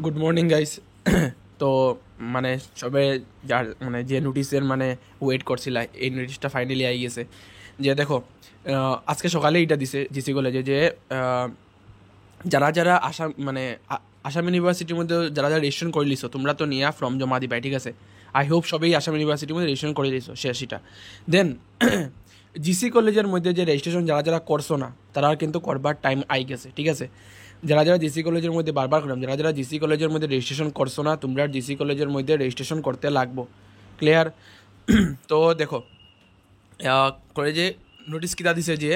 Good morning guys. তো মানে সবে যার মানে যে নোটিশের মানে ওয়েট করছিল এই নোটিশটা ফাইনালি আই গেছে। যে দেখো, আজকে সকালে এটা দিছে জিসি কলেজে যে যারা যারা আসাম মানে আসাম ইউনিভার্সিটির মধ্যে যারা যারা রেজিস্ট্রেশন করে লিছো তোমরা তো নিয়ে ফর্ম জমা দিবাই, ঠিক আছে? আই হোপ সবাই আসাম ইউনিভার্সিটির মধ্যে রেজিস্ট্রেশন করে দিছো শেষটা। দেন জিসি কলেজের মধ্যে যে রেজিস্ট্রেশন যারা যারা করছো না তারা কিন্তু করবার টাইম আই গেছে, ঠিক আছে? যারা যারা জিসি কলেজের মধ্যে বারবার করলাম, যারা যারা জিসি কলেজের মধ্যে রেজিস্ট্রেশন করছো না তোমরা জিসি কলেজের মধ্যে রেজিস্ট্রেশন করতে লাগবো। ক্লিয়ার? তো দেখো, কলেজে নোটিস কিতা দিছে যে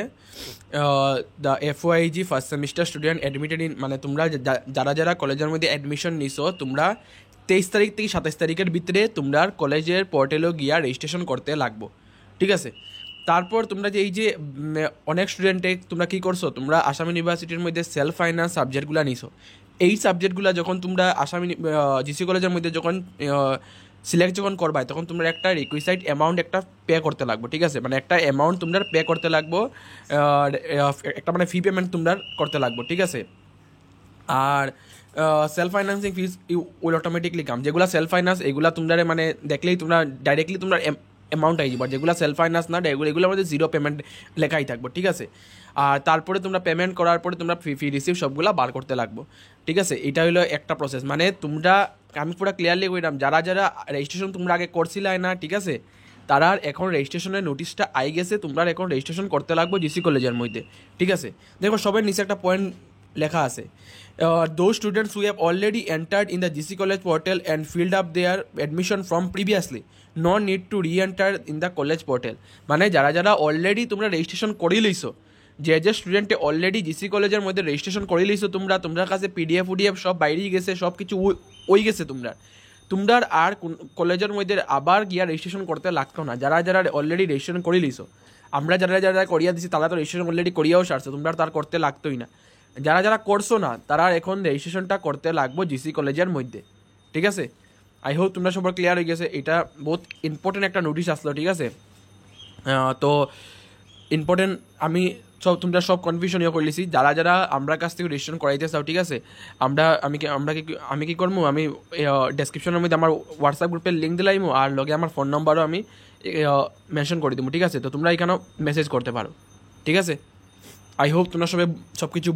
the FYG first semester student admitted in, মানে তোমরা যারা যারা কলেজের মধ্যে অ্যাডমিশন নিছো তোমরা 23 তারিখ থেকে 27 তারিখের ভিতরে তোমরা কলেজের পোর্টালও গিয়া রেজিস্ট্রেশন করতে লাগবো, ঠিক আছে? তারপর তোমরা যে এই যে অনেক স্টুডেন্টে তোমরা কী করছো, তোমরা আসাম ইউনিভার্সিটির মধ্যে সেলফ ফাইন্যান্স সাবজেক্টগুলো নিছো। এই সাবজেক্টগুলো যখন তোমরা আসাম জিসি কলেজের মধ্যে যখন সিলেক্ট যখন করবাই তখন তোমরা একটা রিকুইসাইড অ্যামাউন্ট একটা পে করতে লাগবো, ঠিক আছে? মানে একটা অ্যামাউন্ট তোমরা পে করতে লাগবো, একটা মানে ফি পেমেন্ট তোমরা করতে লাগবো, ঠিক আছে? আর self financing fees will automatically come. যেগুলো সেলফ ফাইন্যান্স এগুলো তোমরা মানে দেখলেই তোমরা ডাইরেক্টলি তোমরা অ্যামাউন্ট আই যাবে। যেগুলো সেলফ ফাইন্যান্স না এগুলোর মধ্যে জিরো পেমেন্ট লেখাই থাকবো, ঠিক আছে? আর তারপরে তোমরা পেমেন্ট করার পরে তোমরা ফি রিসিভ সবগুলো বার করতে লাগবো, ঠিক আছে? এটা হলো একটা প্রসেস। মানে তোমরা, আমি পুরো ক্লিয়ারলি কইলাম, যারা যারা রেজিস্ট্রেশন তোমরা আগে করছিলাই না, ঠিক আছে, তারা এখন রেজিস্ট্রেশনের নোটিশটা আই গেছে, তোমরা এখন রেজিস্ট্রেশন করতে লাগবো জিসি কলেজের মধ্যে, ঠিক আছে? দেখো সবের নিচে একটা পয়েন্ট লেখা আছে, those students who have already entered in the GC College portal and filled up their admission form previously no need to re-enter in the college portal। মানে যারা যারা অলরেডি তোমরা রেজিস্ট্রেশন করে লইছো, যে যে স্টুডেন্টে অলরেডি জিসি কলেজের মধ্যে রেজিস্ট্রেশন করে লইছো, তোমরা কাছে পিডিএফ সব বাইরেই গেছে, সব কিছু ওই গেছে, তোমরা আর কলেজের মধ্যে আবার গিয়া রেজিস্ট্রেশন করতে লাগতো না। যারা যারা অলরেডি রেজিস্ট্রেশন করে লইছো, আমরা যারা যারা করিয়া দিছি তারা তো রেজিস্ট্রেশন অলরেডি করিয়াও সারছে, তোমরা তার করতে লাগতোই না। যারা যারা করছো না তারা এখন রেজিস্ট্রেশনটা করতে লাগবো জিসি কলেজের মধ্যে, ঠিক আছে? আই হোপ তোমরা সবার ক্লিয়ার হয়ে গেছে। এটা বহুত ইম্পর্টেন্ট একটা নোটিশ আসলো, ঠিক আছে? তো ইম্পর্টেন্ট, আমি তোমরা সব কনফিউশন ইয়ে করে লিছি। যারা যারা আমরা কাছ থেকে রেজিস্ট্রেশন করাইতে চাও, ঠিক আছে, আমি কি করবো, আমি ডেসক্রিপশনের মধ্যে আমার হোয়াটসঅ্যাপ গ্রুপের লিঙ্ক দিলাইমো, আর লগে আমার ফোন নাম্বারও আমি মেনশন করে দিব, ঠিক আছে? তো তোমরা এখানেও মেসেজ করতে পারো, ঠিক আছে? আই হোপ তোমরা সবাই সব কিছু